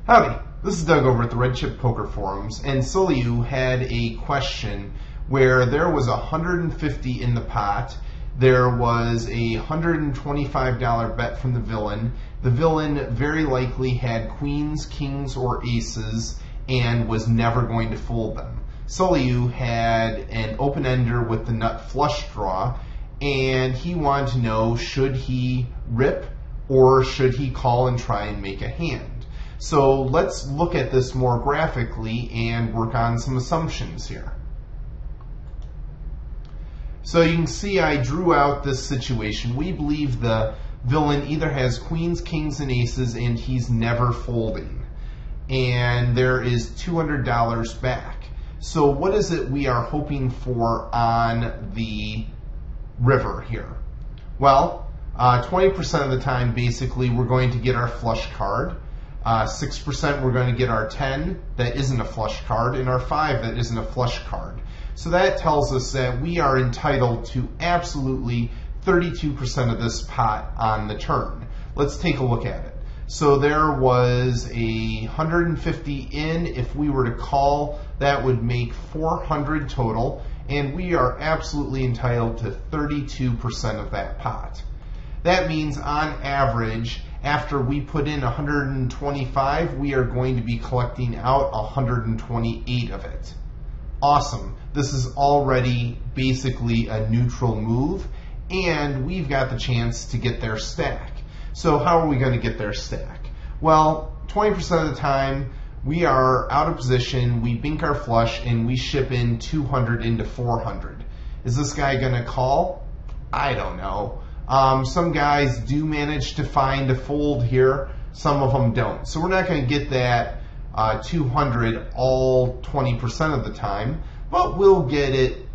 Howdy, this is Doug over at the Red Chip Poker Forums, and Soliu had a question where there was $150 in the pot. There was a $125 bet from the villain. The villain very likely had queens, kings, or aces and was never going to fold them. Soliu had an open-ender with the nut flush draw, and he wanted to know, should he rip or should he call and try and make a hand? So let's look at this more graphically and work on some assumptions here. So you can see I drew out this situation. We believe the villain either has queens, kings, and aces, and he's never folding. And there is $200 back. So what is it we are hoping for on the river here? Well, 20% of the time, basically, we're going to get our flush card. 6% we're going to get our 10 that isn't a flush card, and our 5 that isn't a flush card. So that tells us that we are entitled to absolutely 32% of this pot on the turn. Let's take a look at it. So there was a 150 in. If we were to call, that would make 400 total, and we are absolutely entitled to 32% of that pot. That means on average, after we put in 125, we are going to be collecting out 128 of it. Awesome. This is already basically a neutral move, and we've got the chance to get their stack. So how are we going to get their stack? Well, 20% of the time, we are out of position, we bink our flush, and we ship in 200 into 400. Is this guy going to call? I don't know. Some guys do manage to find a fold here, some of them don't. So we're not going to get that 200 all 20% of the time, but we'll get it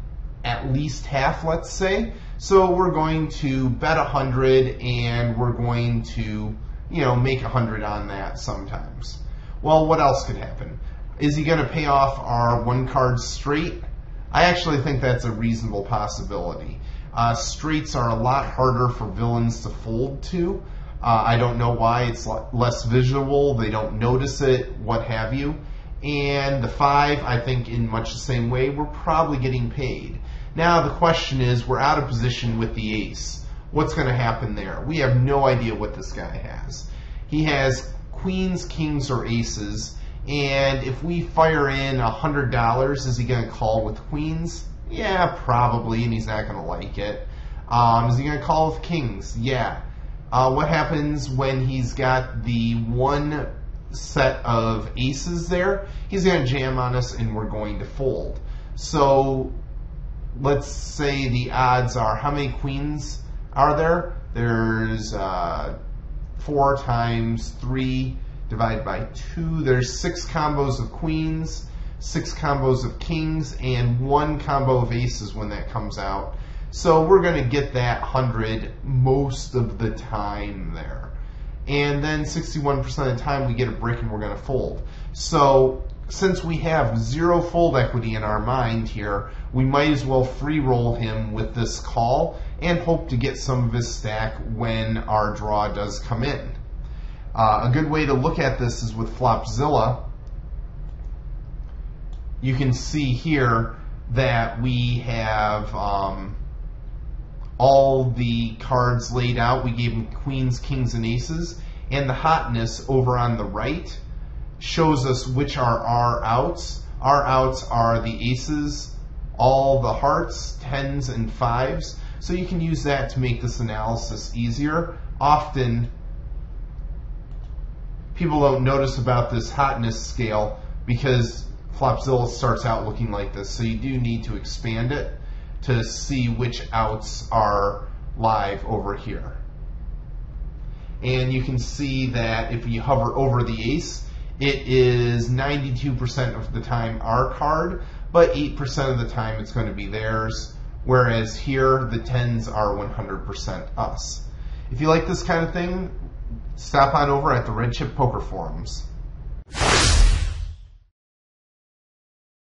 at least half, let's say. So we're going to bet 100 and we're going to, make 100 on that sometimes. Well, what else could happen? Is he going to pay off our one card straight? I actually think that's a reasonable possibility. Straights are a lot harder for villains to fold to. I don't know why. It's less visual. They don't notice it, what have you. And the 5, I think in much the same way, we're probably getting paid. Now the question is, we're out of position with the ace. What's going to happen there? We have no idea what this guy has. He has queens, kings, or aces. And if we fire in $100, is he going to call with queens? Yeah, probably, and he's not going to like it. Is he going to call with kings? Yeah. What happens when he's got the one set of aces there? He's going to jam on us, and we're going to fold. So let's say the odds are, how many queens are there? There's 4 times 3 divided by 2. There's 6 combos of queens, 6 combos of kings, and 1 combo of aces when that comes out. So we're going to get that 100 most of the time there. And then 61% of the time we get a break and we're going to fold. So since we have 0 fold equity in our mind here, we might as well free roll him with this call and hope to get some of his stack when our draw does come in. A good way to look at this is with Flopzilla. You can see here that we have all the cards laid out. We gave him queens, kings, and aces. And the hotness over on the right shows us which are our outs. Our outs are the aces, all the hearts, 10s, and 5s. So you can use that to make this analysis easier. Often, people don't notice about this hotness scale because Flopzilla starts out looking like this, so you do need to expand it to see which outs are live over here. And you can see that if you hover over the ace, it is 92% of the time our card, but 8% of the time it's going to be theirs, whereas here the 10s are 100% us. If you like this kind of thing, stop on over at the Red Chip Poker Forums.